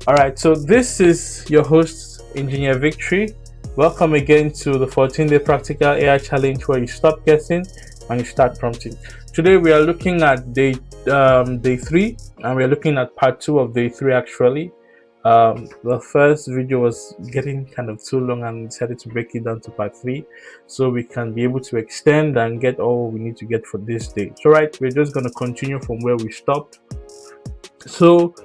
All right, so this is your host, Engineer Victory. Welcome again to the 14-day practical AI challenge where you stop guessing and you start prompting. Today we are looking at day three, and we are looking at part two of day three actually. The first video was getting kind of too long and decided to break it down to part three so we can be able to extend and get all we need to get for this day. So, right, we're just going to continue from where we stopped. So,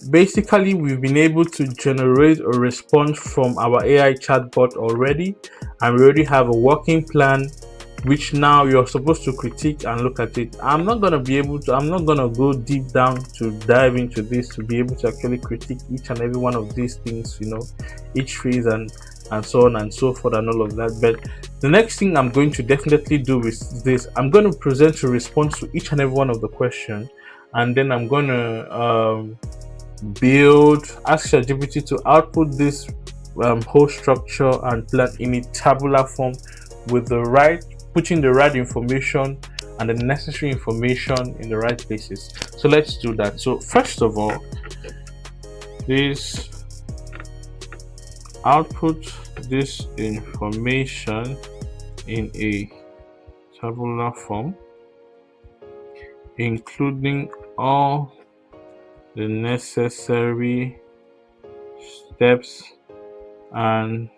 basically, we've been able to generate a response from our AI chatbot already, and we already have a working plan which now you're supposed to critique and look at it. I'm not gonna go deep down to dive into this to be able to actually critique each and every one of these things, each phase and so on and so forth and all of that. But the next thing I'm going to definitely do is this. I'm going to present a response to each and every one of the questions, and then I'm going to ask ChatGPT to output this whole structure and plan in a tabular form with putting the right information and the necessary information in the right places. So let's do that. So first of all, this output this information in a tabular form, including all the necessary steps and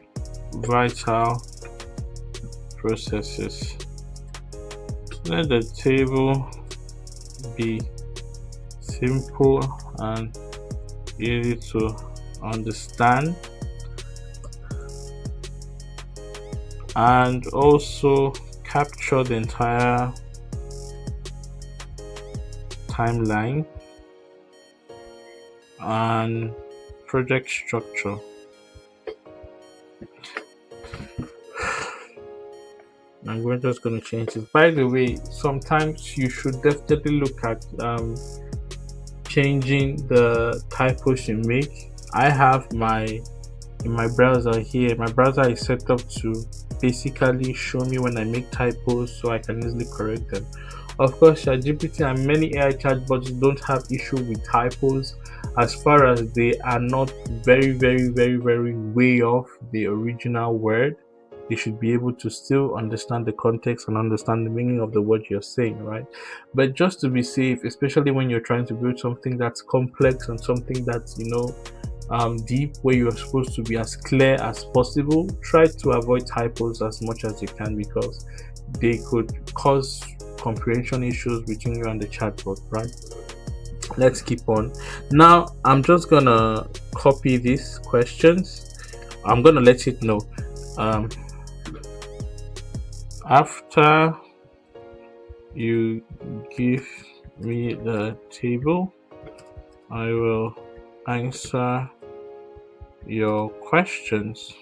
vital processes. Let the table be simple and easy to understand, and also capture the entire timeline and project structure. And we're just going to change it. By the way, sometimes you should definitely look at changing the typos you make. I have in my browser here. My browser is set up to basically show me when I make typos so I can easily correct them. Of course, ChatGPT and many AI chatbots don't have issue with typos as far as they are not very way off the original word. They should be able to still understand the context and understand the meaning of the word you're saying, right? But just to be safe, especially when you're trying to build something that's complex and something that's deep, where you're supposed to be as clear as possible, try to avoid typos as much as you can, because they could cause comprehension issues between you and the chatbot, right? Let's keep on. Now I'm just gonna copy these questions. I'm gonna let it know after you give me the table, I will answer your questions.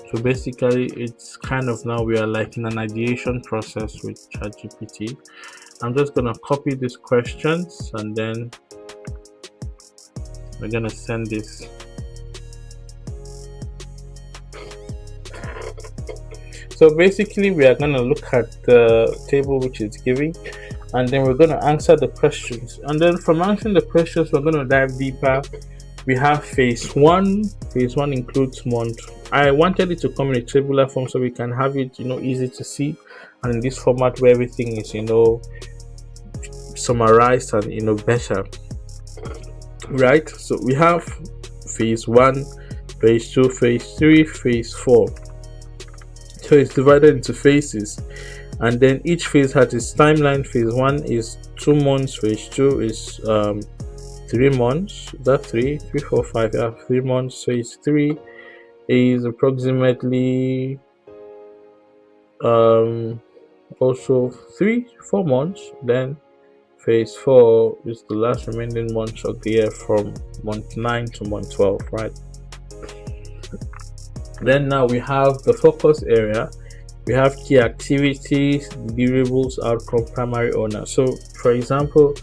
So basically, it's kind of now we are like in an ideation process with ChatGPT. I'm just gonna copy these questions and then we're gonna send this. So basically, we are gonna look at the table which is giving, and then we're gonna answer the questions. And then from answering the questions, we're gonna dive deeper. We have phase one. Phase one includes month. I wanted it to come in a tabular form so we can have it, easy to see, and in this format where everything is, summarized and better. Right? So we have phase one, phase two, phase three, phase four. So it's divided into phases, and then each phase has its timeline. Phase one is 2 months. Phase two is 3 months. That's 3, 4, 5. Yeah, 3 months. Phase 3 is approximately also 3-4 months. Then phase 4 is the last remaining months of the year from month 9 to month 12, right? Then now we have the focus area. We have key activities, deliverables, outcome, primary owner. So for example,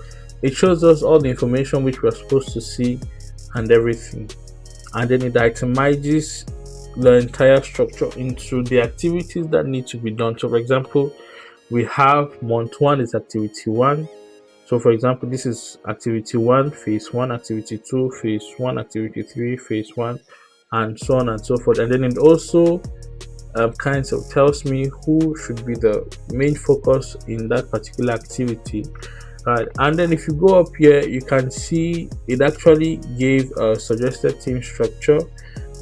it shows us all the information which we're supposed to see and everything, and then it itemizes the entire structure into the activities that need to be done. So for example, we have month 1 is activity 1, So for example, this is activity 1, phase 1, activity 2, phase 1, activity 3, phase 1, and so on and so forth. And then it also kind of tells me who should be the main focus in that particular activity. Right, and then if you go up here, you can see it actually gave a suggested team structure.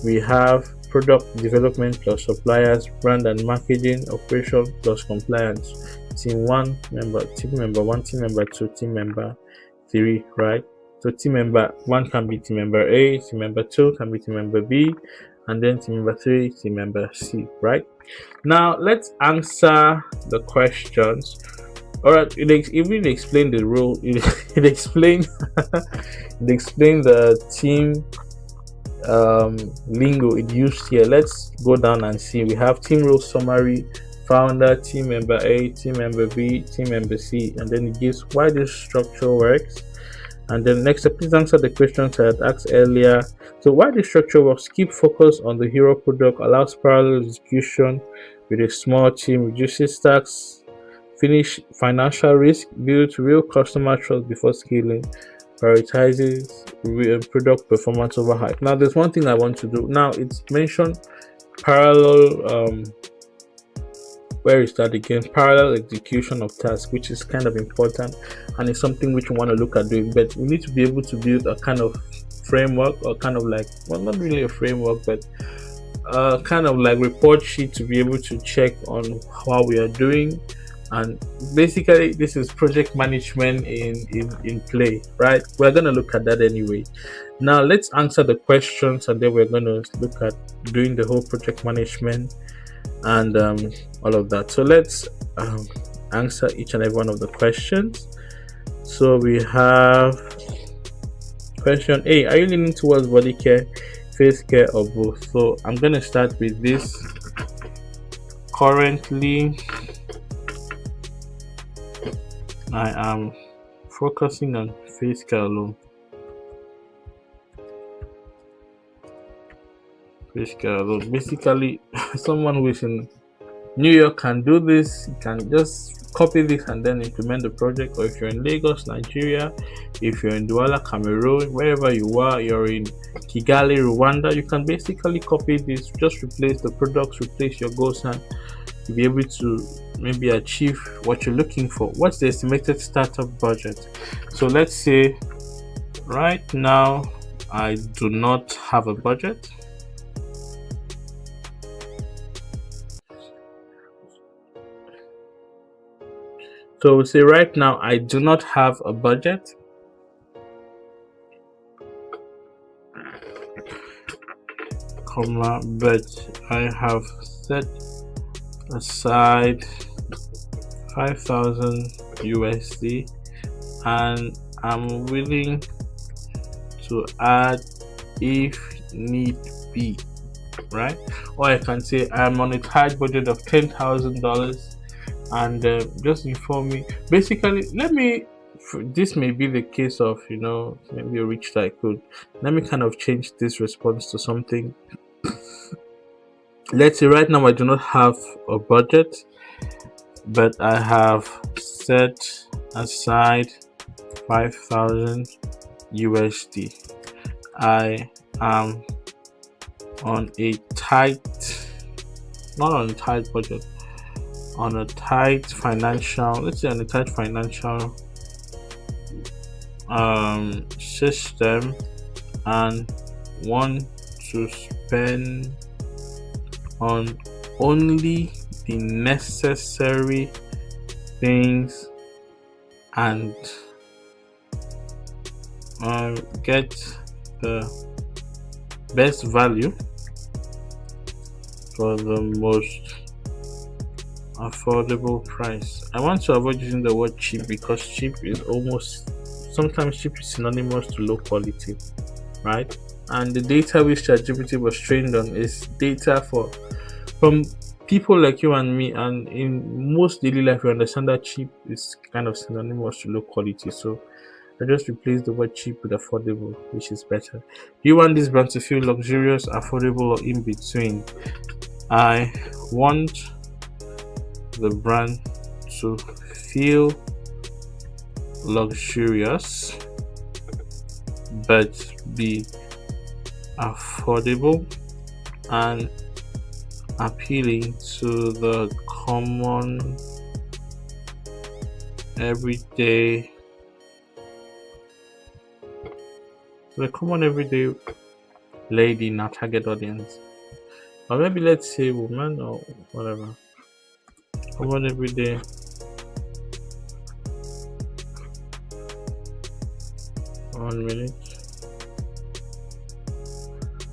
We have product development plus suppliers, brand and marketing, operation plus compliance. Team 1 member, team member 1, team member 2, team member 3, right? So team member 1 can be team member A, team member 2 can be team member B, and then team member 3, team member C, right? Now let's answer the questions. All right, it explained the role. It explained it explained the team lingo it used here. Let's go down and see. We have team role summary, founder, team member A, team member B, team member C, and then it gives why this structure works. And then next, please answer the questions I had asked earlier. So why the structure works: keep focus on the hero product, allows parallel execution with a small team, reduces tax, finish financial risk, builds real customer trust before scaling, prioritizes product performance over hype. Now, there's one thing I want to do. Now, it's mentioned parallel. Where is that again? Parallel execution of tasks, which is kind of important, and it's something which we want to look at doing. But we need to be able to build a kind of framework, or kind of like, well, not really a framework, but kind of like report sheet to be able to check on how we are doing. And basically this is project management in play, right? We're going to look at that anyway. Now let's answer the questions, and then we're going to look at doing the whole project management and all of that. So let's answer each and every one of the questions. So we have question A: are you leaning towards body care, face care, or both? So I'm going to start with this. Currently I am focusing on face care alone. Face care alone. Basically, someone who is in New York can do this. You can just copy this and then implement the project. Or if you're in Lagos, Nigeria, if you're in Douala, Cameroon, wherever you are, you're in Kigali, Rwanda, you can basically copy this. Just replace the products, replace your goals, and you'll be able to maybe achieve what you're looking for. What's the estimated startup budget? So let's say right now I do not have a budget. So we'll say right now I do not have a budget. But I have set aside 5,000 USD, and I'm willing to add if need be, right? Or I can say I'm on a tight budget of $10,000, and just inform me. Basically, this may be the case of, maybe a rich tycoon. Let me kind of change this response to something. Let's say right now I do not have a budget, but I have set aside 5,000 USD. I am on a not on a tight budget, on a tight financial, system, and want to spend on only the necessary things and get the best value for the most affordable price. I want to avoid using the word cheap, because sometimes cheap is synonymous to low quality, right? And the data which ChatGPT was trained on is data from people like you and me, and in most daily life we understand that cheap is kind of synonymous to low quality. So I just replace the word cheap with affordable, which is better. Do you want this brand to feel luxurious, affordable, or in between? I want the brand to feel luxurious but be affordable and appealing to the common everyday everyday lady in our target audience. Or maybe let's say woman or whatever. Common everyday 1 minute.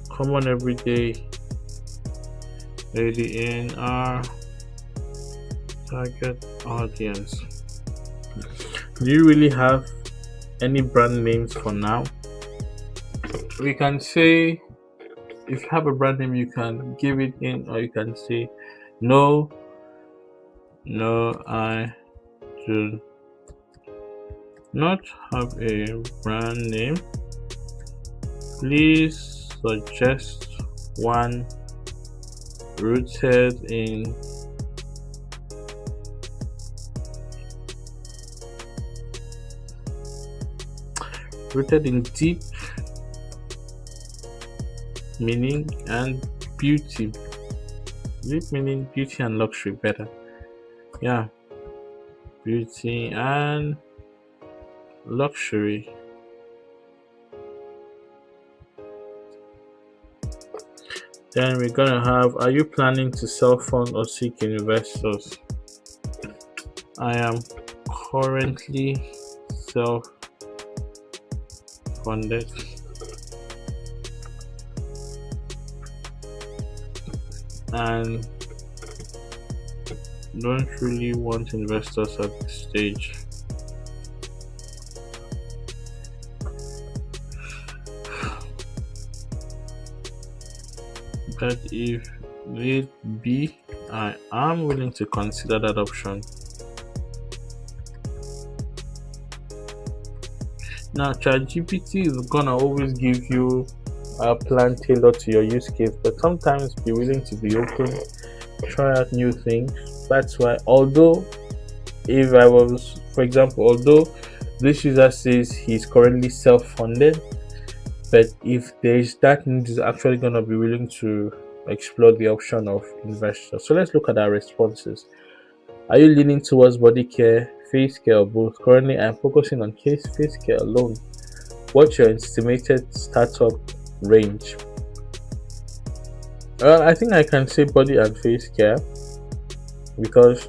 Common everyday lady in our target audience. Do you really have any brand names for now? We can say if you have a brand name, you can give it in, or you can say no, I do not have a brand name. Please suggest one rooted in deep meaning and beauty. Deep meaning, beauty and luxury better. Yeah. Beauty and luxury. Then we're gonna have, are you planning to self-fund or seek investors? I am currently self-funded and don't really want investors at this stage. But if need be, I am willing to consider that option. Now, ChatGPT is gonna always give you a plan tailored to your use case, but sometimes be willing to be open, try out new things. That's why, although if I was, for example, although this user says he's currently self-funded, but if there's that need, is actually going to be willing to explore the option of investor. So let's look at our responses. Are you leaning towards body care, face care, or both? Currently, I'm focusing on face care alone. What's your estimated startup range? I think I can say body and face care because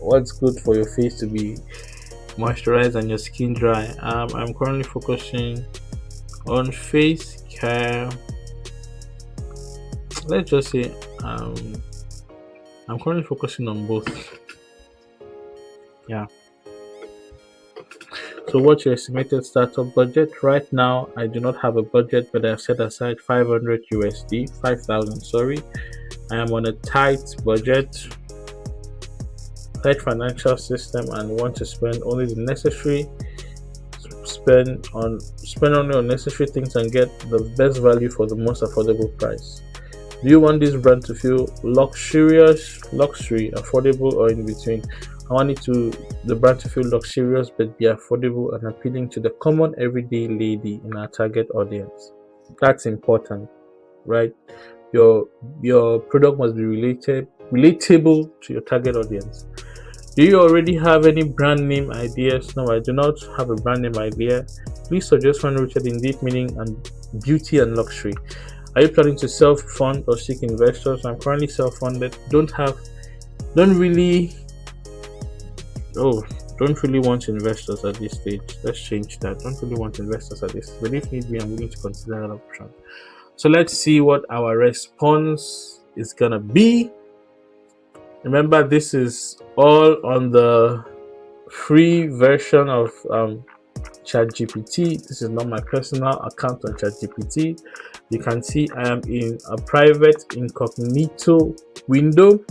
what's good for your face to be moisturized and your skin dry. I'm currently focusing on face care. Let's just say I'm currently focusing on both. Yeah. So what's your estimated startup budget? Right now I do not have a budget, but I've set aside 500 USD, 5,000 sorry. I am on a tight budget, tight financial system, and want to spend only the necessary, spend only on necessary things and get the best value for the most affordable price. Do you want this brand to feel luxurious, luxury, affordable, or in between? I want the brand to feel luxurious but be affordable and appealing to the common everyday lady in our target audience. That's important, right? Your product must be relatable to your target audience. Do you already have any brand name ideas? No, I do not have a brand name idea. Please suggest one rooted in deep meaning and beauty and luxury. Are you planning to self-fund or seek investors? I'm currently self-funded. Don't really want investors at this stage. Let's change that. Don't really want investors at this. But if need be, I'm willing to consider that option. So let's see what our response is gonna be. Remember, this is all on the free version of ChatGPT. This is not my personal account on ChatGPT. You can see I am in a private incognito window,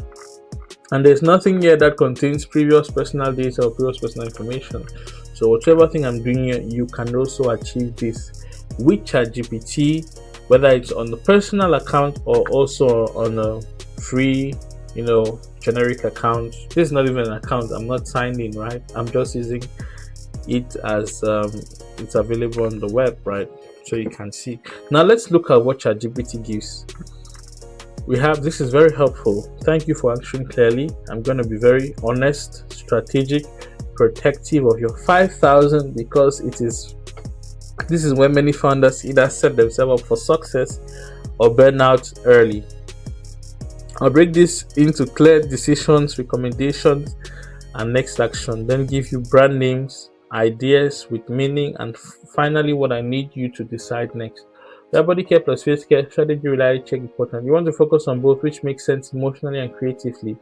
and there's nothing here that contains previous personal data or previous personal information. So whatever thing I'm doing here, you can also achieve this with ChatGPT, whether it's on the personal account or also on a free, generic account. This is not even an account. I'm not signed in, right? I'm just using it as it's available on the web, right? So you can see. Now let's look at what ChatGPT gives. We have, this is very helpful. Thank you for answering clearly. I'm going to be very honest, strategic, protective of your 5,000, because this is when many founders either set themselves up for success or burn out early. I'll break this into clear decisions, recommendations, and next action, then give you brand names, ideas with meaning, and finally what I need you to decide next. That body care plus face care strategy reality check important. You want to focus on both, which makes sense emotionally and creatively.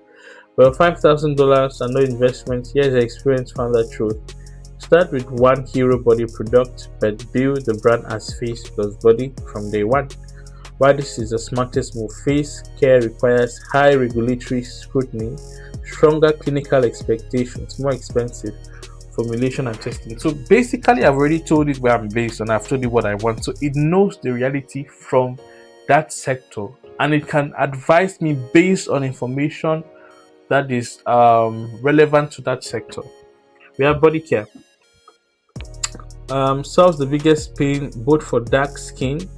Well, $5,000 and no investment. Here's the experience founder truth. Start with one hero body product, but build the brand as face plus body from day one. Why this is the smartest move: face care requires high regulatory scrutiny, stronger clinical expectations, more expensive formulation and testing. So basically, I've already told it where I'm based and I've told it what I want. So it knows the reality from that sector and it can advise me based on information that is relevant to that sector. We have body care. Solves the biggest pain both for dark skin.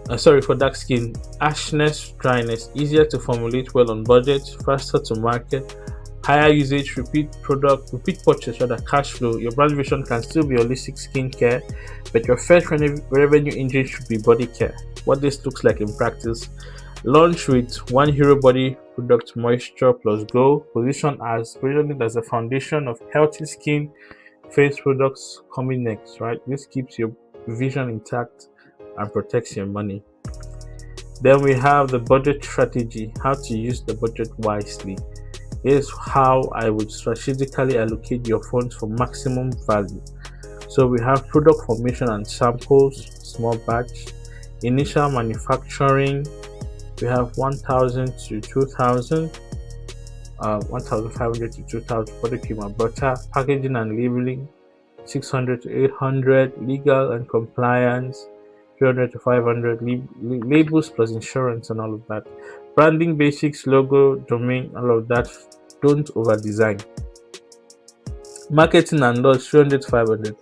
For dark skin, ashness, dryness, easier to formulate, well on budget, faster to market, higher usage, repeat purchase, rather cash flow. Your brand vision can still be holistic skincare, but your first revenue engine should be body care. What this looks like in practice: launch with one hero body product, moisture plus glow, positioned as a foundation of healthy skin face products coming next, right? This keeps your vision intact and protects your money. Then we have the budget strategy, how to use the budget wisely. Here's how I would strategically allocate your funds for maximum value. So we have product formation and samples, small batch, initial manufacturing. We have 1,000 to 2,000, 1,500 to 2,000 body cream and butter, packaging and labeling, 600 to 800, legal and compliance, 300 to 500, labels plus insurance and all of that. Branding basics, logo, domain, all of that. Don't over design. Marketing and launch, 300 to 500.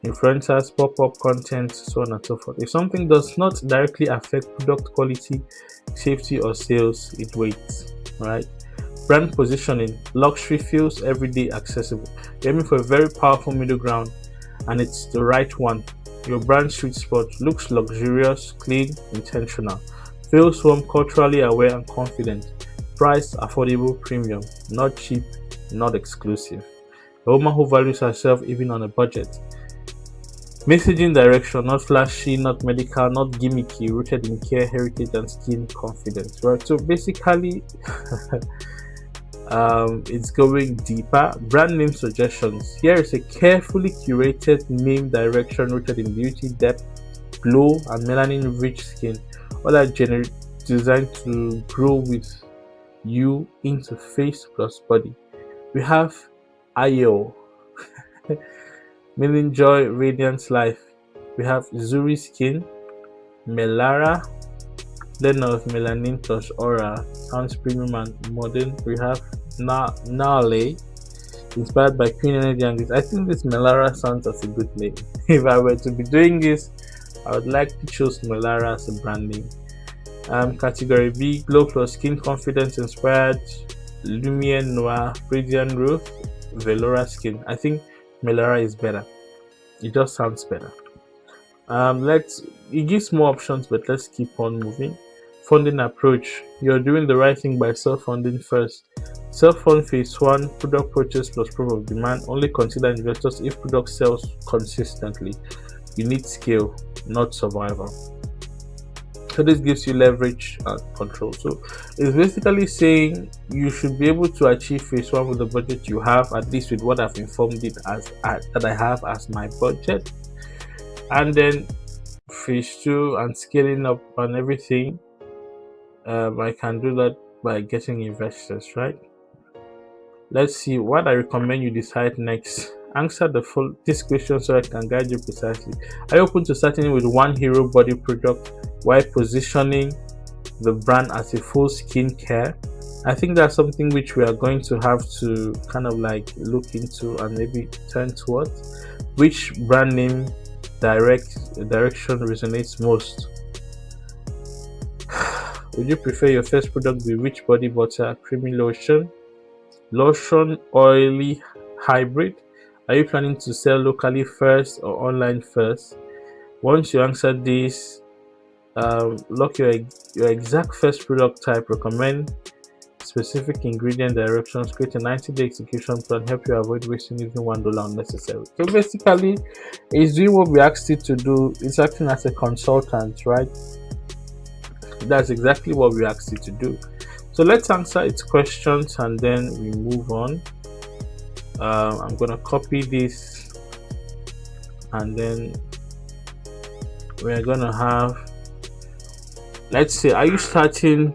Influencers, pop-up content, so on and so forth. If something does not directly affect product quality, safety, or sales, it waits, right? Brand positioning, luxury feels everyday accessible. You're aiming for a very powerful middle ground, and it's the right one. Your brand sweet spot looks luxurious, clean, intentional. Feels warm, culturally aware, and confident. Price affordable, premium, not cheap, not exclusive. A woman who values herself even on a budget. Messaging direction, not flashy, not medical, not gimmicky, rooted in care, heritage, and skin confidence. Right. So basically, it's going deeper. Brand name suggestions. Here is a carefully curated name direction rooted in beauty, depth, glow, and melanin rich skin. All are designed to grow with you into face plus body. We have IO, Million Joy Radiance Life. We have Zuri Skin, Melara, blend of melanin plus aura, sounds premium and modern. We have Nale, inspired by Queen Energy and this. I think this Melara sounds as a good name. If I were to be doing this, I would like to choose Melara as a brand name. Category B, Glow plus Skin Confidence inspired, Lumiere Noir, Radiant Roof, Velora Skin. I think Melara is better. It just sounds better. It gives more options, but let's keep on moving. Funding approach. You're doing the right thing by self-funding first. Self-fund phase 1, product purchase plus proof of demand. Only consider investors if product sells consistently. You need scale, not survival. So this gives you leverage and control. So it's basically saying you should be able to achieve phase 1 with the budget you have, at least with what I've informed it as that I have as my budget. And then phase 2 and scaling up on everything, I can do that by getting investors, right? Let's see what I recommend you decide next. Answer this question so I can guide you precisely. Are you open to starting with one hero body product while positioning the brand as a full skincare I think that's something which we are going to have to kind of like look into and maybe turn towards. Which brand name direction resonates most? Would you prefer your first product be rich body butter, creamy lotion, oily hybrid? Are you planning to sell locally first or online first? Once you answer this, lock your exact first product type, recommend specific ingredient directions, create a 90-day execution plan, help you avoid wasting even $1 unnecessary. So basically, it's doing what we asked it to do. It's acting as a consultant, right? That's exactly what we asked it to do. So let's answer its questions and then we move on. I'm gonna copy this and then we're gonna have, let's say, are you starting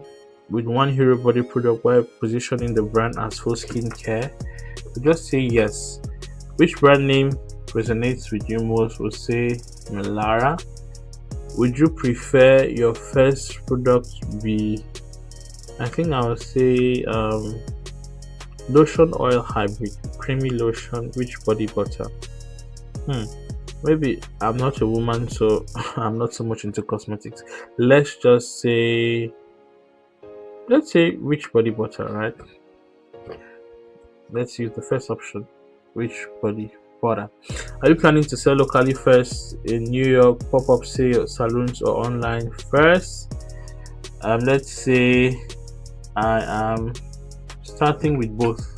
with one hero body product while positioning the brand as full skincare? Just say yes. Which brand name resonates with you most? We'll say Melara. Would you prefer your first product be, I think I would say lotion oil hybrid, creamy lotion, rich body butter. Maybe I'm not a woman, so I'm not so much into cosmetics. Let's say rich body butter, right? Let's use the first option, rich body butter. Are you planning to sell locally first in New York, pop-up salons, or online first? Let's say I am starting with both.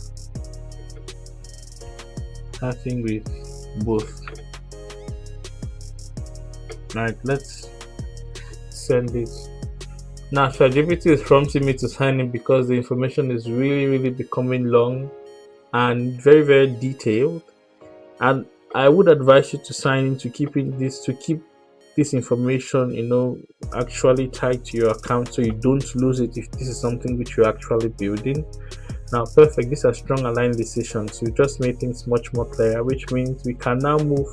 Right, let's send it. Now ChatGPT is prompting me to sign in because the information is really becoming long and very detailed, and I would advise you to sign in to keep this information actually tied to your account so you don't lose it if this is something which you're actually building. Now perfect, these are strong aligned decisions. We just made things much more clear, which means we can now move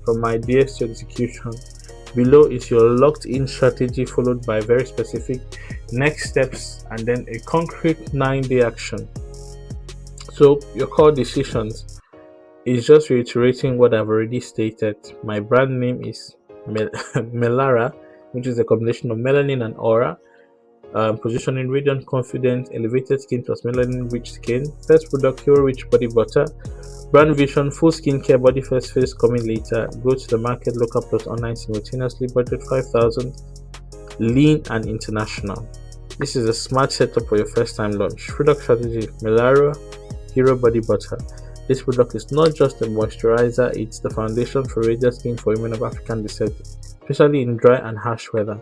from ideas to execution. Below is your locked in strategy followed by very specific next steps and then a concrete 9-day action. So your core decisions is just reiterating what I've already stated. My brand name is Melara, which is a combination of melanin and aura. Positioning radiant, confident, elevated skin plus melanin rich skin. First product, hero rich body butter. Brand vision, full skincare, body first, face coming later. Go to the market, local plus online simultaneously. Budget 5,000. Lean and international. This is a smart setup for your first time launch. Product strategy, Melara Hero Body Butter. This product is not just a moisturizer, it's the foundation for radiant skin for women of African descent, especially in dry and harsh weather.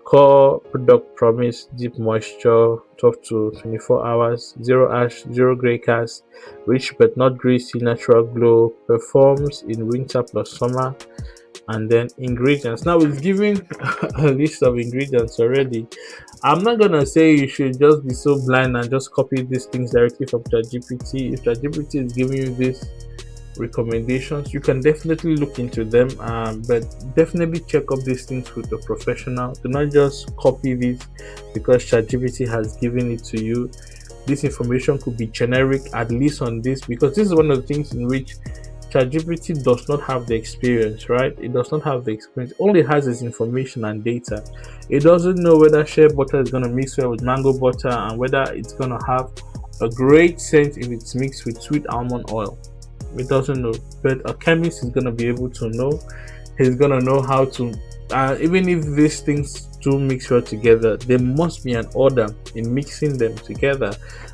Core product promise: deep moisture, 12 to 24 hours, zero ash, zero gray cast, rich but not greasy, natural glow, performs in winter plus summer. And then ingredients. Now we've given a list of ingredients already. I'm not gonna say you should just be so blind and just copy these things directly from ChatGPT. If ChatGPT is giving you these recommendations, you can definitely look into them, but definitely check up these things with a professional. Do not just copy this because ChatGPT has given it to you. This information could be generic, at least on this, because this is one of the things in which ChatGPT does not have the experience, right? It does not have the experience. All it has is information and data. It doesn't know whether shea butter is going to mix well with mango butter and whether it's going to have a great scent if it's mixed with sweet almond oil. It doesn't know, but a chemist is going to be able to know. He's going to know how to, even if these things do mix well together, there must be an order in mixing them together.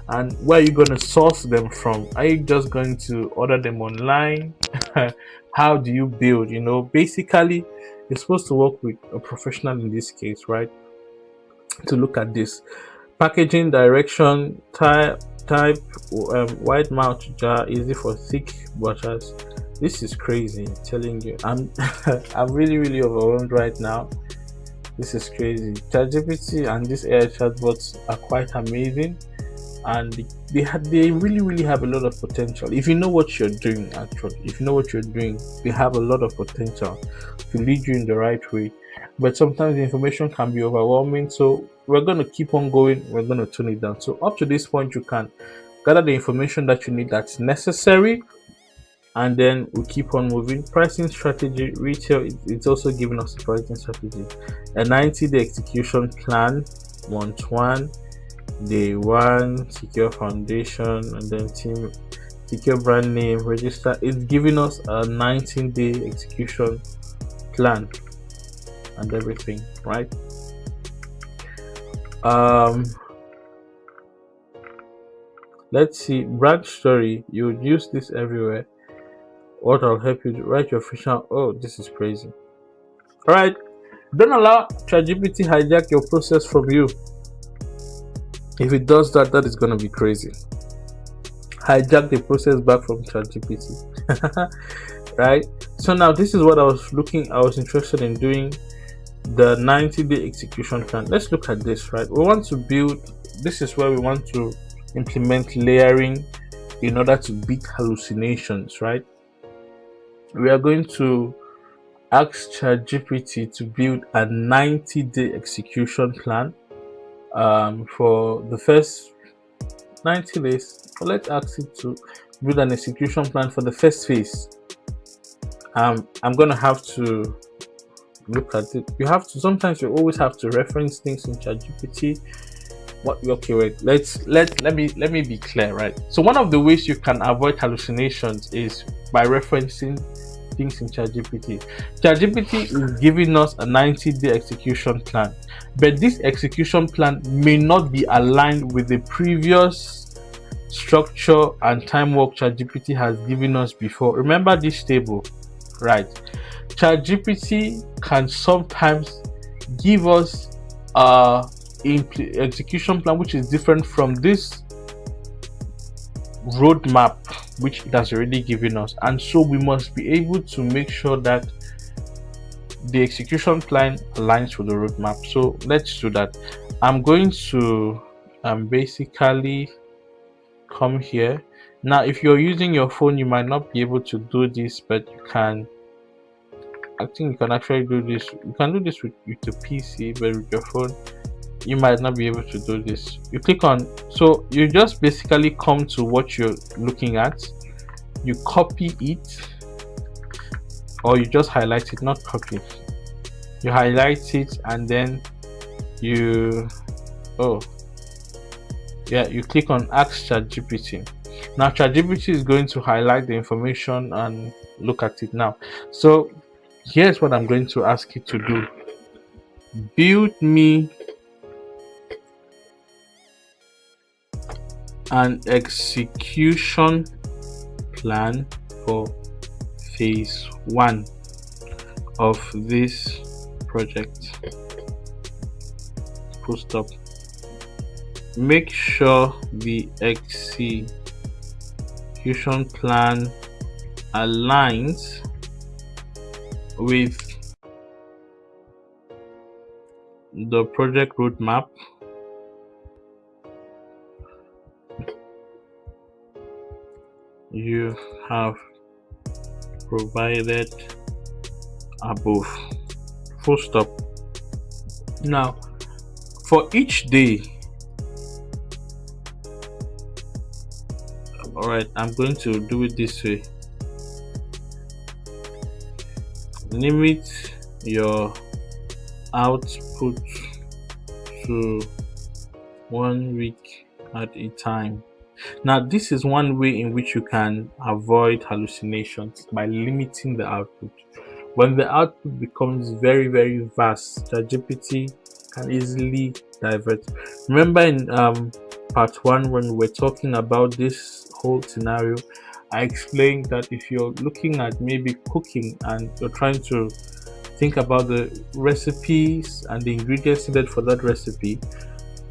And where are you going to source them from? Are you just going to order them online? How do you build? Basically, you're supposed to work with a professional in this case, right? To look at this packaging direction, type wide mouth jar, easy for thick butters. This is crazy, I'm telling you. I'm I'm really overwhelmed right now. This is crazy. ChatGPT and these AI chatbots are quite amazing, and they really have a lot of potential. If you know what you're doing, they have a lot of potential to lead you in the right way. but sometimes the information can be overwhelming. So we're going to keep on going, we're going to tune it down. So up to this point, you can gather the information that you need that's necessary, and then we keep on moving. Pricing strategy, retail, it's also giving us a pricing strategy. A 90-day execution plan, month one, day one, secure foundation, and then team, secure brand name, register. It's giving us a 19-day execution plan and everything, right? Let's see, brand story. You would use this everywhere. What I'll help you to write your official. Oh, this is crazy. All right, don't allow ChatGPT hijack your process from you. If it does that, that is going to be crazy. Hijack the process back from ChatGPT. Right? So now this is what I was interested in doing, the 90-day execution plan. Let's look at this, right? We want to build, this is where we want to implement layering in order to beat hallucinations, right? We are going to ask ChatGPT to build a 90-day execution plan for the first 90 days. So let's ask it to build an execution plan for the first phase. I'm gonna have to look at it. You have to, sometimes you always have to reference things in ChatGPT. Okay, wait, let me be clear, right? So one of the ways you can avoid hallucinations is by referencing things in ChatGPT. ChatGPT is giving us a 90-day execution plan, but this execution plan may not be aligned with the previous structure and time work ChatGPT has given us before. Remember this table, right? ChatGPT can sometimes give us a execution plan which is different from this roadmap which it has already given us, and so we must be able to make sure that the execution plan aligns with the roadmap. So let's do that. I'm going to basically come here. Now if you're using your phone, you might not be able to do this, but you can, I think you can actually do this. You can do this with the PC, but with your phone you might not be able to do this. You click on, so you just basically come to what you're looking at, you copy it, or you just highlight it, not copy. You highlight it and then you you click on ask ChatGPT. Now ChatGPT is going to highlight the information and look at it now. So here's what I'm going to ask it to do. Build me an execution plan for phase 1 of this project. Full stop. Make sure the execution plan aligns with the project roadmap you have provided above. Full stop. Now for each day, all right, I'm going to do it this way. Limit your output to 1 week at a time. Now this is one way in which you can avoid hallucinations, by limiting the output. When the output becomes very, very vast, ChatGPT can easily divert. Remember in part 1 when we were talking about this whole scenario, I explained that if you're looking at maybe cooking and you're trying to think about the recipes and the ingredients needed for that recipe,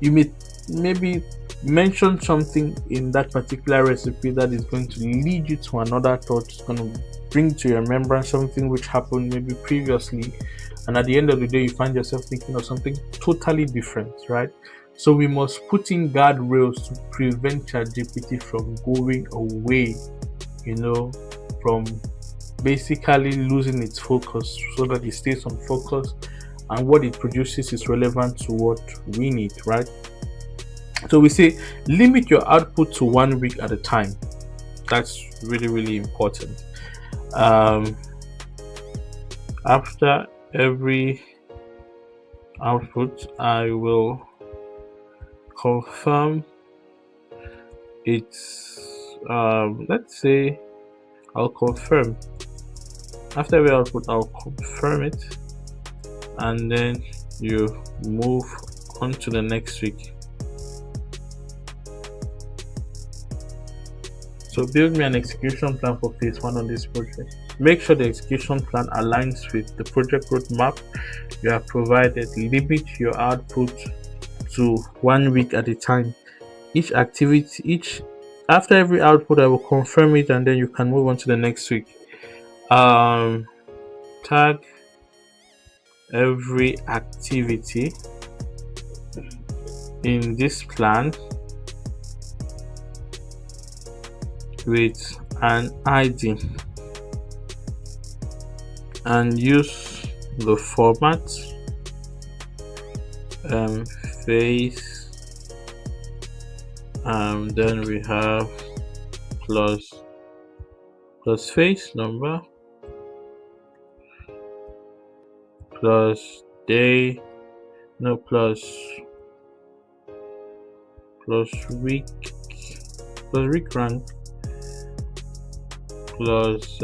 you may maybe mention something in that particular recipe that is going to lead you to another thought. It's going to bring to your remembrance something which happened maybe previously, and at the end of the day you find yourself thinking of something totally different, right? So we must put in guardrails to prevent ChatGPT from going away, from basically losing its focus, so that it stays on focus and what it produces is relevant to what we need, right? So we say limit your output to 1 week at a time. That's really, really important. Um, After every output, I will confirm it's, let's say I'll confirm. After every output, I'll confirm it, and then you move on to the next week. So build me an execution plan for phase 1 on this project. Make sure the execution plan aligns with the project roadmap you have provided. Limit your output to 1 week at a time. Each activity, after every output, I will confirm it, and then you can move on to the next week. Tag every activity in this plan with an ID and use the format phase, then we have plus phase number plus day, no, plus week rank plus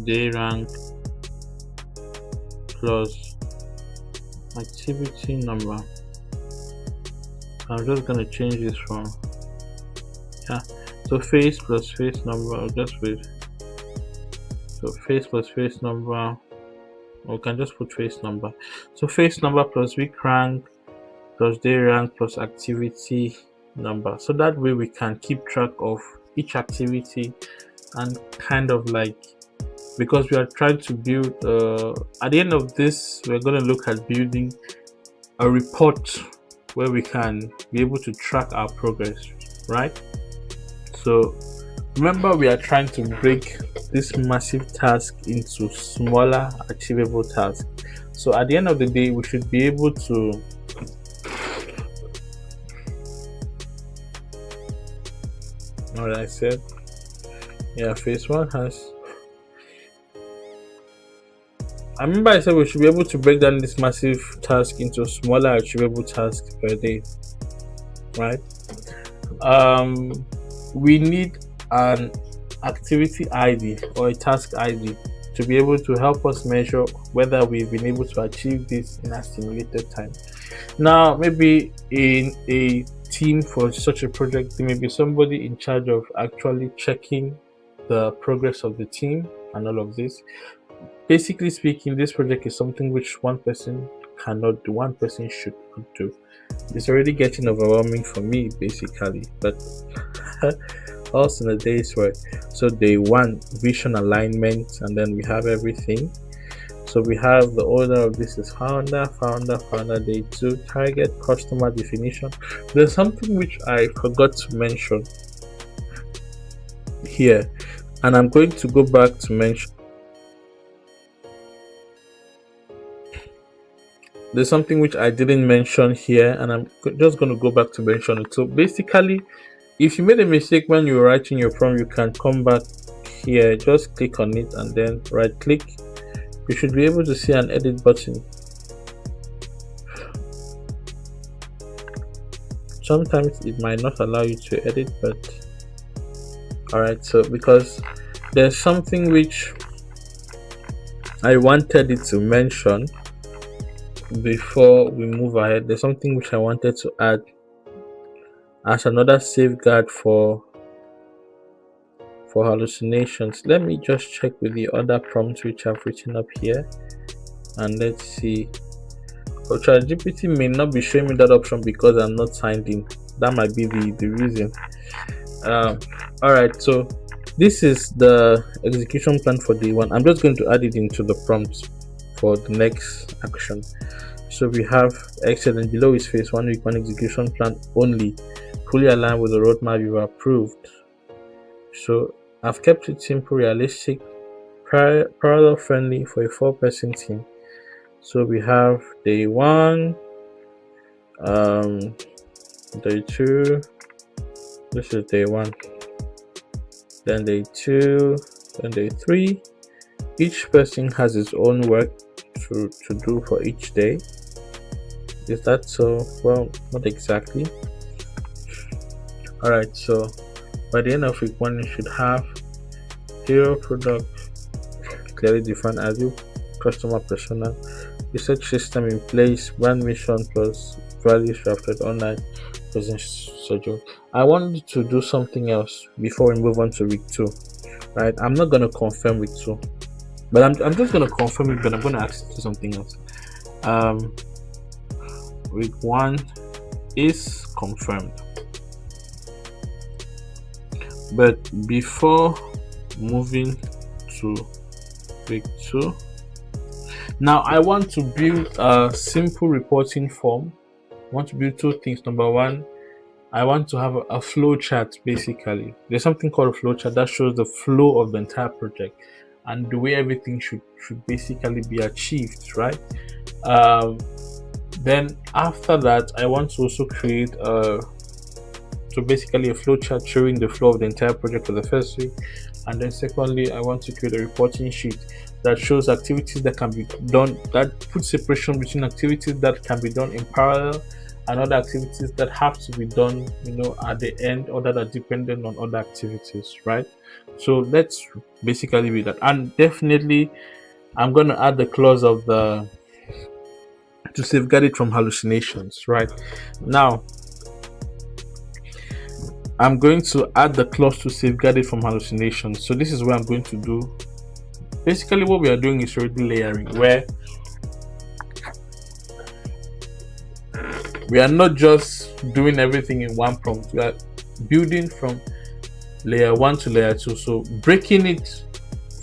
day rank plus activity number. I'm just going to change this from, so phase plus phase number. I'll just wait. So phase plus phase number, we can just put phase number. So phase number plus week rank plus day rank plus activity number. So that way we can keep track of each activity, and kind of like, because we are trying to build, at the end of this, we're going to look at building a report where we can be able to track our progress, right? So remember, we are trying to break this massive task into smaller achievable tasks. So at the end of the day, we should be able to what I said. Phase 1 has, I remember I said we should be able to break down this massive task into smaller achievable tasks per day, right? We need an activity ID or a task ID to be able to help us measure whether we've been able to achieve this in a simulated time. Now, maybe in a team for such a project, there may be somebody in charge of actually checking the progress of the team and all of this. Basically speaking, this project is something which one person cannot do, one person should not do. It's already getting overwhelming for me, basically, but also in a day's work. So day 1, vision alignment, and then we have everything. So we have the order of this is founder. Day 2, target customer definition. There's something which I forgot to mention here, and I'm going to go back to mention. There's something which I didn't mention here, and I'm just going to go back to mention it. So basically, if you made a mistake when you were writing your prompt, you can come back here, just click on it, and then right click. You should be able to see an edit button. Sometimes it might not allow you to edit, but alright, so because there's something which I wanted it to mention before we move ahead. There's something which I wanted to add as another safeguard for hallucinations. Let me just check with the other prompts which I've written up here, and let's see. ChatGPT may not be showing me that option because I'm not signed in. That might be the reason. Alright, so this is the execution plan for day 1. I'm just going to add it into the prompts for the next action. So we have excellent. Below is phase 1 week 1 execution plan only, fully aligned with the roadmap you've approved. So I've kept it simple, realistic, parallel friendly for a 4-person team. So we have day 1, day 2, this is day 1, then day 2, then day 3. Each person has its own work to do for each day. Is that so? Well, not exactly. Alright, so by the end of week 1, you should have hero product clearly defined as your customer persona, research system in place, brand mission plus values drafted online, present schedule. I wanted to do something else before we move on to week 2. Right? I'm not gonna confirm week 2, but I'm just gonna confirm it, but I'm gonna ask you to something else. Week 1 is confirmed. But before moving to week 2, now I want to build a simple reporting form. I want to build 2 things. Number 1, I want to have a flow chart. Basically, there's something called a flow chart that shows the flow of the entire project and the way everything should basically be achieved, right? Then after that, I want to also create basically a flow chart showing the flow of the entire project for the first week, and then secondly, I want to create a reporting sheet that shows activities that can be done, that puts separation between activities that can be done in parallel and other activities that have to be done, at the end, or that are dependent on other activities, right? So let's basically be that. And definitely I'm going to add the clause of to safeguard it from hallucinations. Right now, I'm going to add the clause to safeguard it from hallucinations. So this is what I'm going to do. Basically, what we are doing is already layering, where we are not just doing everything in one prompt. We are building from layer 1 to layer 2. So breaking it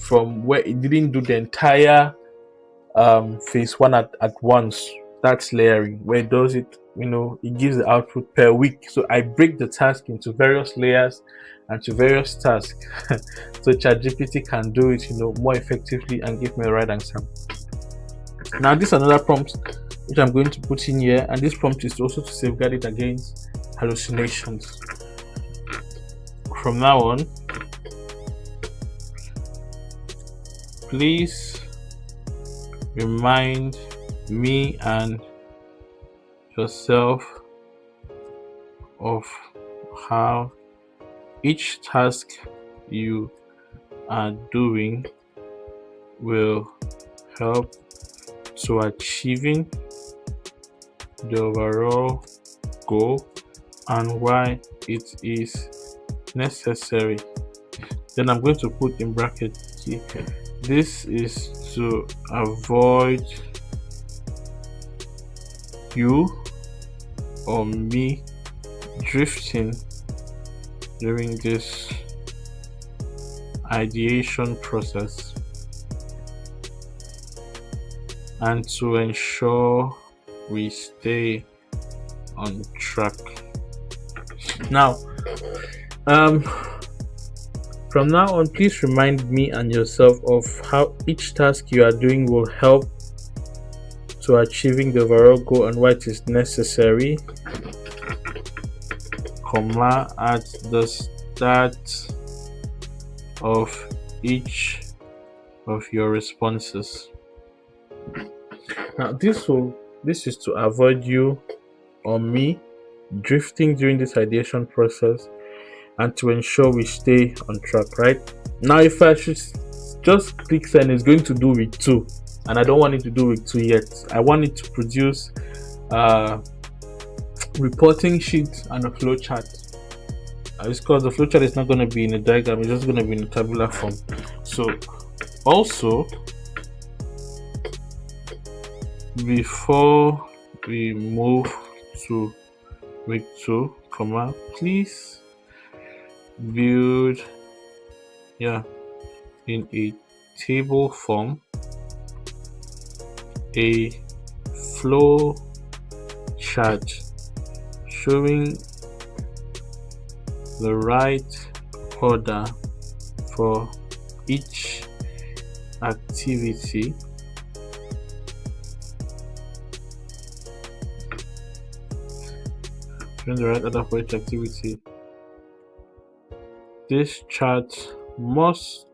from where it didn't do the entire phase 1 at once. That's layering, where it does it, it gives the output per week. So I break the task into various layers and to various tasks so ChatGPT can do it, more effectively and give me the right answer. Now this is another prompt which I'm going to put in here, and this prompt is also to safeguard it against hallucinations. From now on, please remind me and yourself of how each task you are doing will help to achieving the overall goal and why it is necessary. Then I'm going to put in brackets, this is to avoid you or me drifting during this ideation process, and to ensure we stay on track. Now, from now on, please remind me and yourself of how each task you are doing will help to achieving the overall goal and why it is necessary, at the start of each of your responses. Now this is to avoid you or me drifting during this ideation process and to ensure we stay on track. Right now, if I should just click send, it's going to do week 2, and I don't want it to do week 2 yet. I want it to produce reporting sheet and a flow chart. It's because the flow chart is not going to be in a diagram, it's just going to be in a tabular form. So also, before we move to week 2, please build in a table form a flow chart showing the right order for each activity during the right order for each activity. This chart must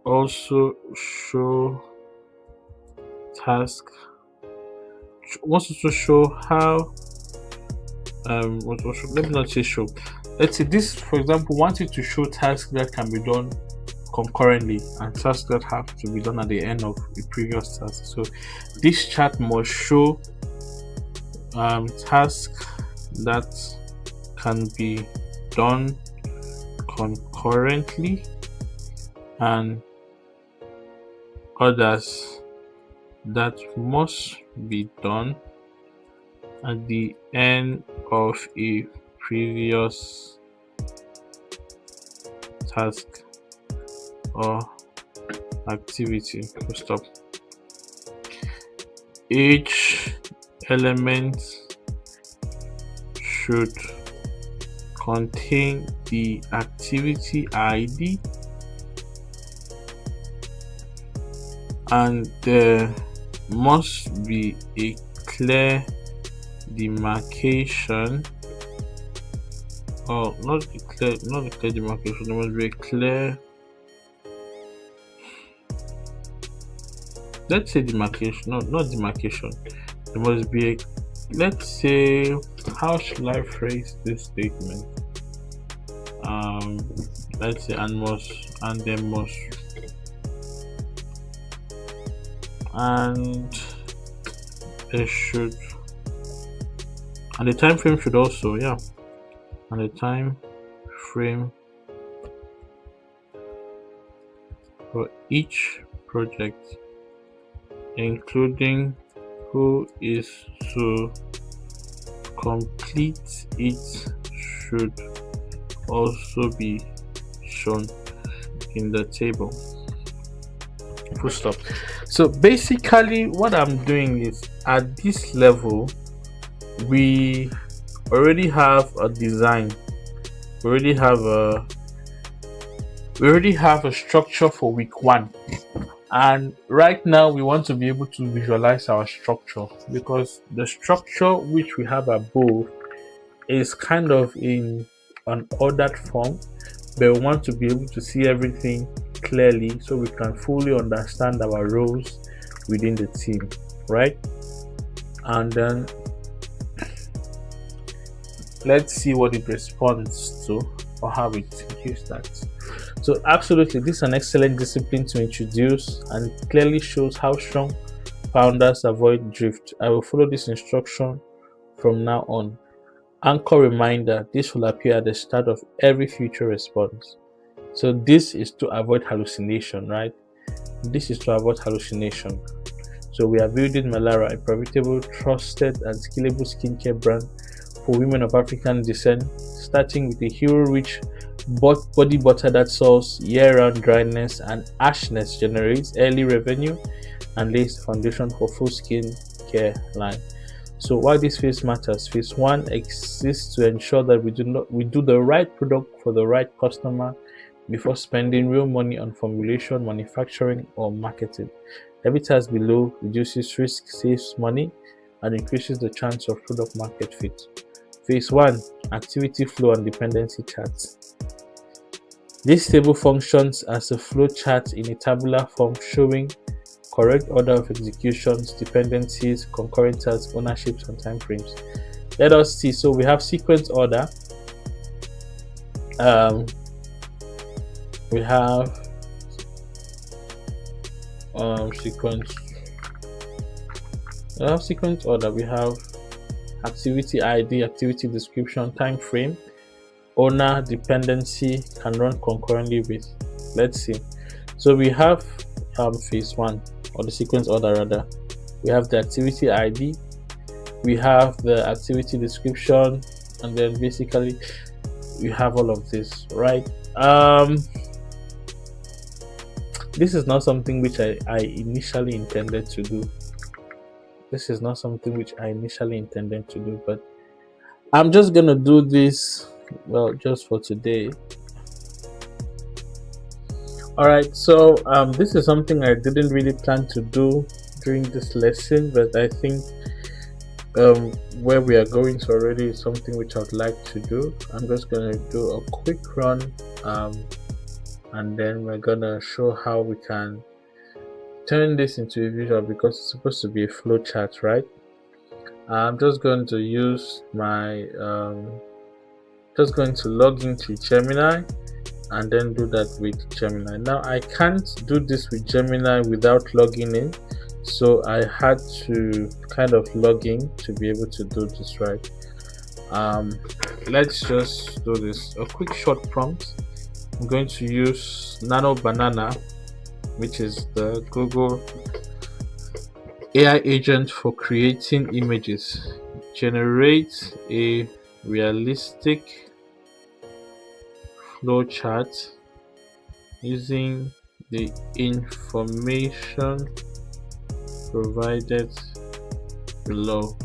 also show task must also show how let me not say show. Let's say this, for example, wants it to show tasks that can be done concurrently and tasks that have to be done at the end of the previous task. So this chart must show tasks that can be done concurrently and others that must be done at the end of a previous task or activity. Stop. Each element should contain the activity ID and there must be a clear demarcation, or not a clear demarcation, there must be a clear, let's say demarcation, not demarcation, there must be a, let's say, how should I phrase this statement? Let's say there must and there should, and the time frame should also, and the time frame for each project, including who is to complete it, should also be shown in the table. Full stop. So basically what I'm doing is, at this level we already have a design, we already have a structure for week 1, and right now we want to be able to visualize our structure, because the structure which we have above is kind of in an ordered form, but we want to be able to see everything clearly so we can fully understand our roles within the team, right? And then let's see what it responds to, or how it gives that. So absolutely, this is an excellent discipline to introduce, and it clearly shows how strong founders avoid drift. I will follow this instruction from now on. Anchor reminder: this will appear at the start of every future response. So this is to avoid hallucination, right? This is to avoid hallucination. So we are building Melara, a profitable, trusted, and scalable skincare brand for women of African descent, starting with a hero-rich body butter that solves year-round dryness and ashness, generates early revenue, and lays the foundation for full skin care line. So why this phase matters: phase 1 exists to ensure that we do the right product for the right customer before spending real money on formulation, manufacturing, or marketing. Every task below reduces risk, saves money, and increases the chance of product market fit. Phase 1: activity flow and dependency charts. This table functions as a flow chart in a tabular form, showing correct order of executions, dependencies, concurrent tasks, ownerships, and time frames. Let us see. So we have sequence order. We have sequence order. We have activity ID, activity description, time frame, owner, dependency can run concurrently with. Let's see. So we have phase 1, or the sequence order rather. We have the activity ID, we have the activity description, and then basically we have all of this, right? This is not something which I initially intended to do. This is not something which I initially intended to do, but I'm just gonna do this, well, just for today. All right, so this is something I didn't really plan to do during this lesson, but I think where we are going to already is something which I'd like to do. I'm just gonna do a quick run, and then we're gonna show how we can turn this into a visual because it's supposed to be a flow chart, right? I'm just going to use my just going to log into Gemini and then do that with Gemini. Now I can't do this with Gemini without logging in, so I had to kind of log in to be able to do this, right? Um, let's just do this. A quick short prompt. I'm going to use Nano Banana, which is the Google AI agent for creating images. Generate a realistic flowchart using the information provided below.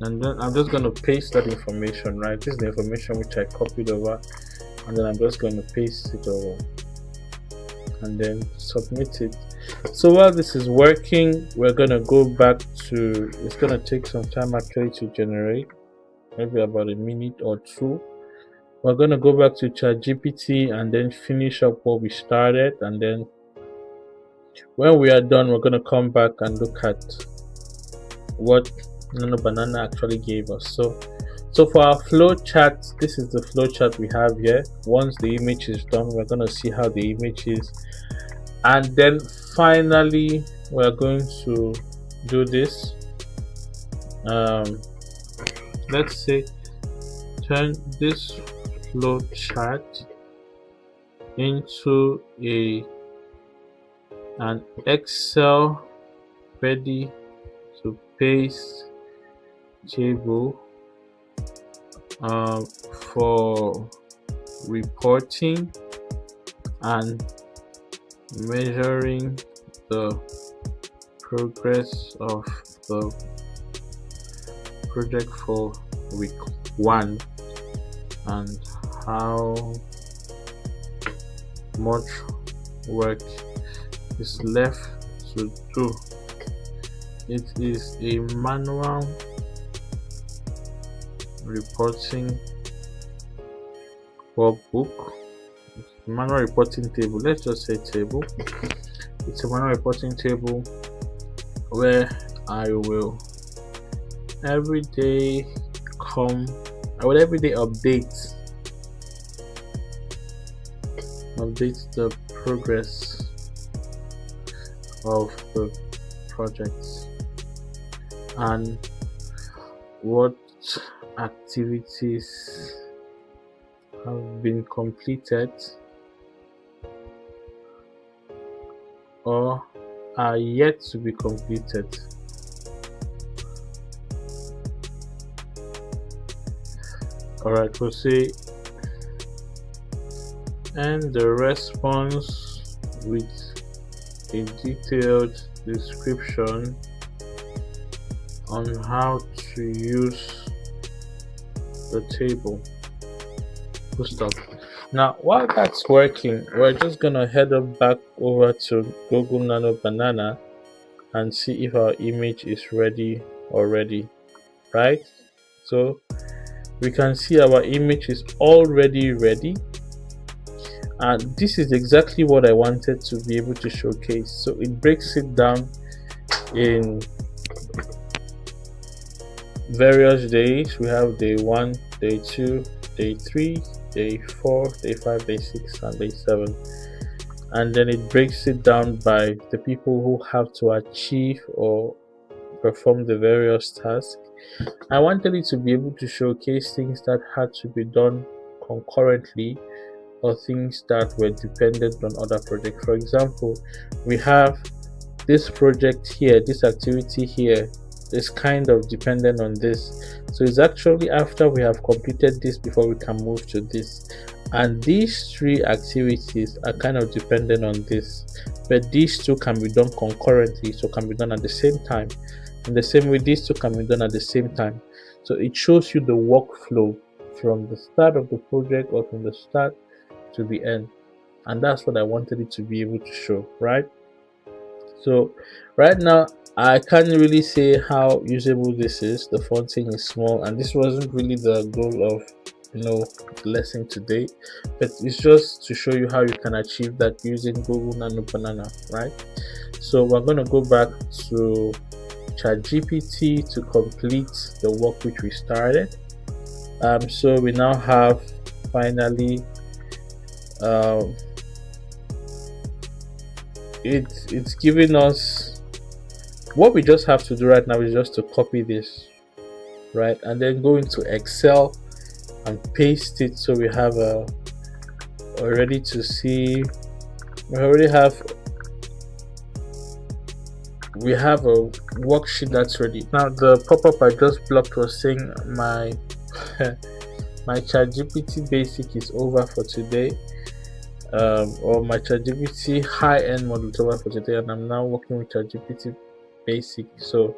And then I'm just going to paste that information, right? This is the information which I copied over, and then I'm just going to paste it over and then submit it. So while this is working, we're going to go back to, it's going to take some time actually to generate, maybe about a minute or two. We're going to go back to ChatGPT and then finish up what we started, and then when we are done, we're going to come back and look at what Nano Banana actually gave us. So for our flow chart, this is the flow chart we have here. Once the image is done, we're going to see how the image is, and then finally we're going to do this. Let's say turn this flow chart into an Excel ready to paste table for reporting and measuring the progress of the project for week 1 and how much work is left to do. It is a manual reporting workbook, manual reporting table. Let's just say table. It's a manual reporting table where I will every day every day update the progress of the projects and what activities have been completed or are yet to be completed. Alright, we'll say and the response with a detailed description on how to use the table. Full stop. Now while that's working, we're just gonna head up back over to Google Nano Banana and see if our image is ready already, right? So we can see our image is already ready, and this is exactly what I wanted to be able to showcase. So it breaks it down in various days. We have day 1, day 2, day 3, day 4, day 5, day 6, and day 7, and then it breaks it down by the people who have to achieve or perform the various tasks. I wanted it to be able to showcase things that had to be done concurrently or things that were dependent on other projects. For example, we have this project here, this activity here is kind of dependent on this, so it's actually after we have completed this before we can move to this, and these 3 activities are kind of dependent on this, but these 2 can be done concurrently, so can be done at the same time. In the same way, these 2 can be done at the same time. So it shows you the workflow from the start of the project or from the start to the end, and that's what I wanted it to be able to show, right? So right now I can't really say how usable this is. The font thing is small, and this wasn't really the goal of the lesson today, but it's just to show you how you can achieve that using Google Nano Banana, right? So we're going to go back to ChatGPT to complete the work which we started. So we now have finally it's giving us what we just have to do right now is just to copy this, right, and then go into Excel and paste it. So we have already to see we already have a worksheet that's ready. Now the pop-up I just blocked was saying my my ChatGPT basic is over for today, or my ChatGPT high-end model is over for today, and I'm now working with ChatGPT basic. So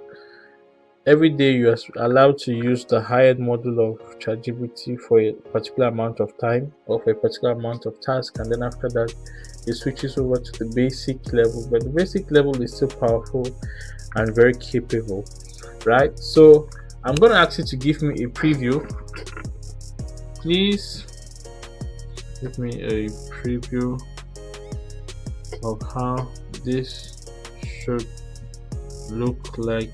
every day you are allowed to use the high-end model of ChatGPT for a particular amount of time or for a particular amount of task, and then after that it switches over to the basic level. But the basic level is still powerful and very capable, right? So I'm going to ask you to give me a preview. Please give me a preview of how this should look like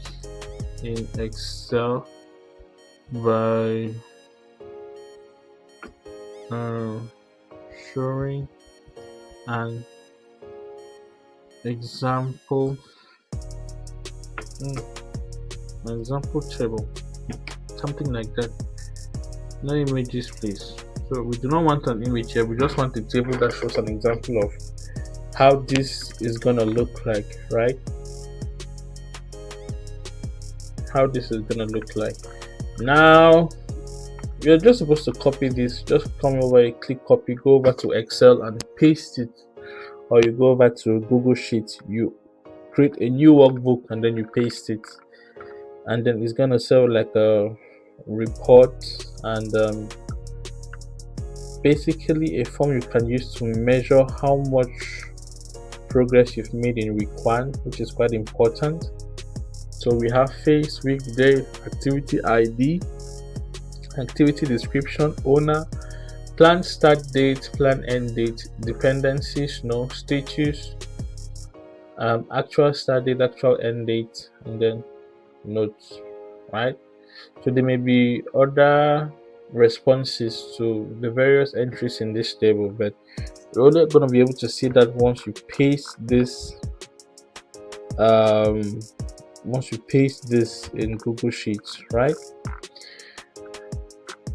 in Excel by showing an example table, something like that. No images, please. So we do not want an image here, we just want a table that shows an example of how this is gonna look like, right? How this is gonna look like. Now you're just supposed to copy this. Just come over, click copy, go over to Excel and paste it, or you go over to Google Sheets, you create a new workbook and then you paste it, and then it's gonna serve like a report and basically a form you can use to measure how much progress you've made in week 1, which is quite important. So we have face, week, day, activity ID, activity description, owner, plan start date, plan end date, dependencies, no, status, actual start date, actual end date, and then notes, right? So there may be other responses to the various entries in this table, but you're only going to be able to see that once you paste this in Google Sheets, right?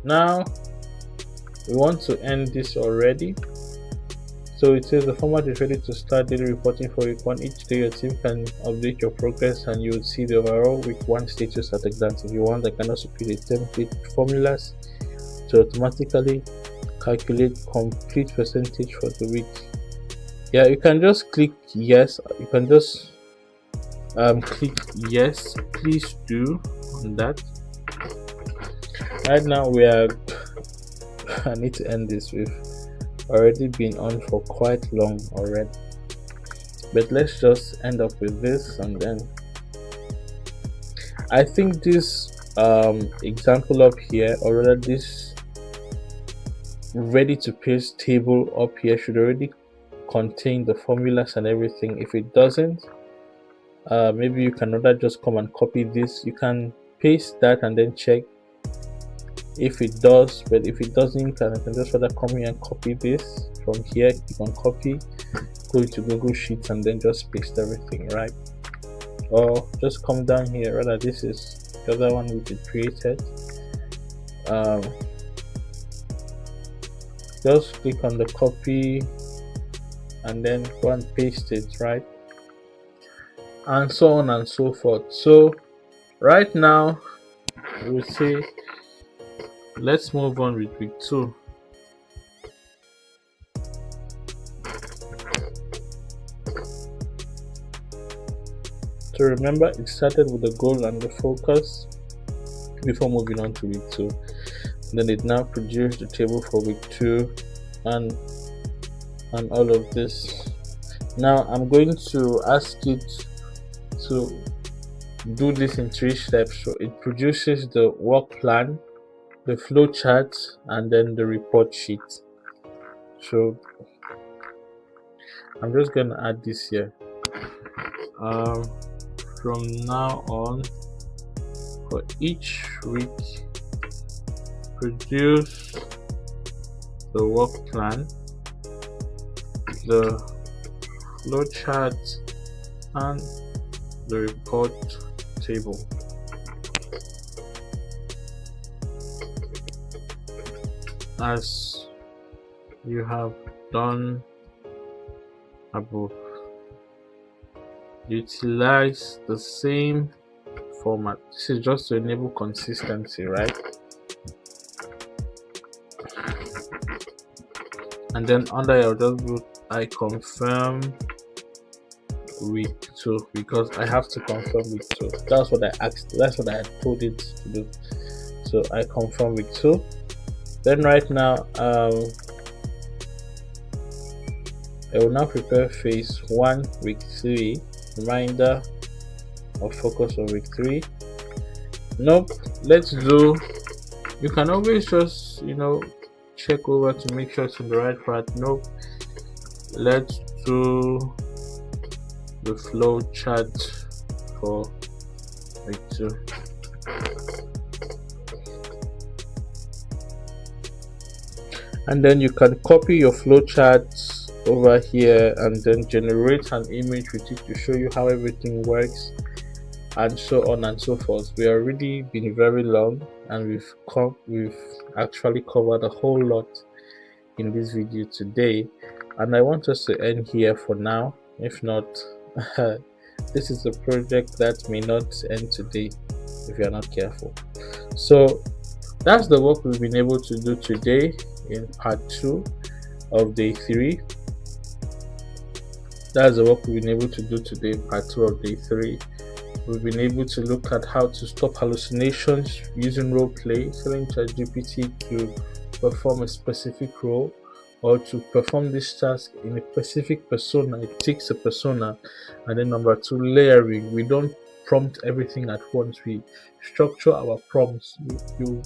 Now we want to end this already. So it says the format is ready to start daily reporting for week 1. Each day your team can update your progress and you will see the overall week 1 status at a glance. If you want, I can also create a template formulas to automatically calculate complete percentage for the week. Yeah, you can just click yes. You can just click yes, please do on that. Right now we are I need to end this. We've already been on for quite long already, but let's just end up with this, and then I think this example up here, or rather this ready to paste table up here, should already contain the formulas and everything. If it doesn't, maybe you can rather just come and copy this. You can paste that and then check if it does, but if it doesn't, you can just rather come here and copy this from here. You can copy, go to Google Sheets and then just paste everything, right? Or just come down here, rather this is the other one which is created. Just click on the copy and then go and paste it, right? And so on and so forth. So right now we'll say let's move on with week 2. So remember, it started with the goal and the focus before moving on to week 2. Then it now produced the table for week 2, and and all of this. Now I'm going to ask it to do this in 3 steps. So it produces the work plan, the flow chart, and then the report sheet. So I'm just gonna add this here. From now on, for each week, produce the work plan, the flow chart, and the report table. As you have done above, utilize the same format. This is just to enable consistency, right? And then under your just put I confirm week 2 because I have to confirm week 2. That's what I asked. That's what I told it to do. So I confirm week 2. Then right now, I will now prepare phase 1 week 3. Reminder of focus on week 3. Nope. Let's do. You can always just check over to make sure it's in the right part. Nope. Let's do the flow chart for week 2. And then you can copy your flow charts over here and then generate an image with it to show you how everything works, and so on and so forth. We already been very long, and we've actually covered a whole lot in this video today, and I want us to end here for now. If not, this is a project that may not end today if you're not careful. So that's the work we've been able to do today in part 2 of day 3. That's the work we've been able to do today in part 2 of day 3. We've been able to look at how to stop hallucinations using role play, telling ChatGPT to perform a specific role or to perform this task in a specific persona. It takes a persona. And then number 2, layering. We don't prompt everything at once. We structure our prompts. You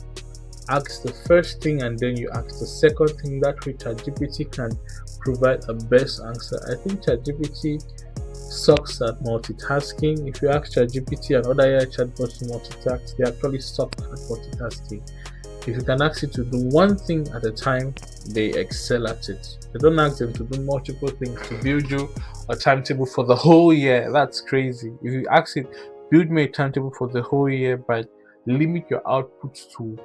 ask the first thing and then you ask the second thing. That way ChatGPT can provide a best answer. I think ChatGPT sucks at multitasking. If you ask ChatGPT and other AI chatbots to multitask, they actually suck at multitasking. If you can ask it to do one thing at a time, they excel at it. You don't ask them to do multiple things, to build you a timetable for the whole year. That's crazy. If you ask it, build me a timetable for the whole year, but limit your outputs to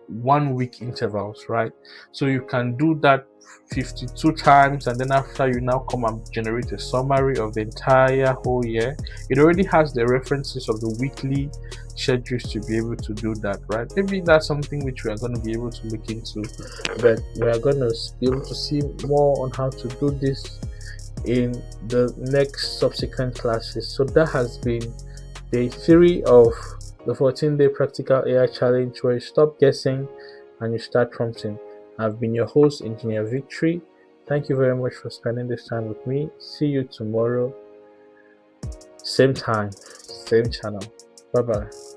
1 week intervals, right? So you can do that 52 times, and then after you now come and generate a summary of the entire whole year. It already has the references of the weekly schedules to be able to do that, right? Maybe that's something which we are going to be able to look into, but we are going to be able to see more on how to do this in the next subsequent classes. So that has been day 3 of the 14-day practical AI challenge, where you stop guessing and you start prompting. I've been your host, Engineer Victory. Thank you very much for spending this time with me. See you tomorrow, same time, same channel. Bye bye.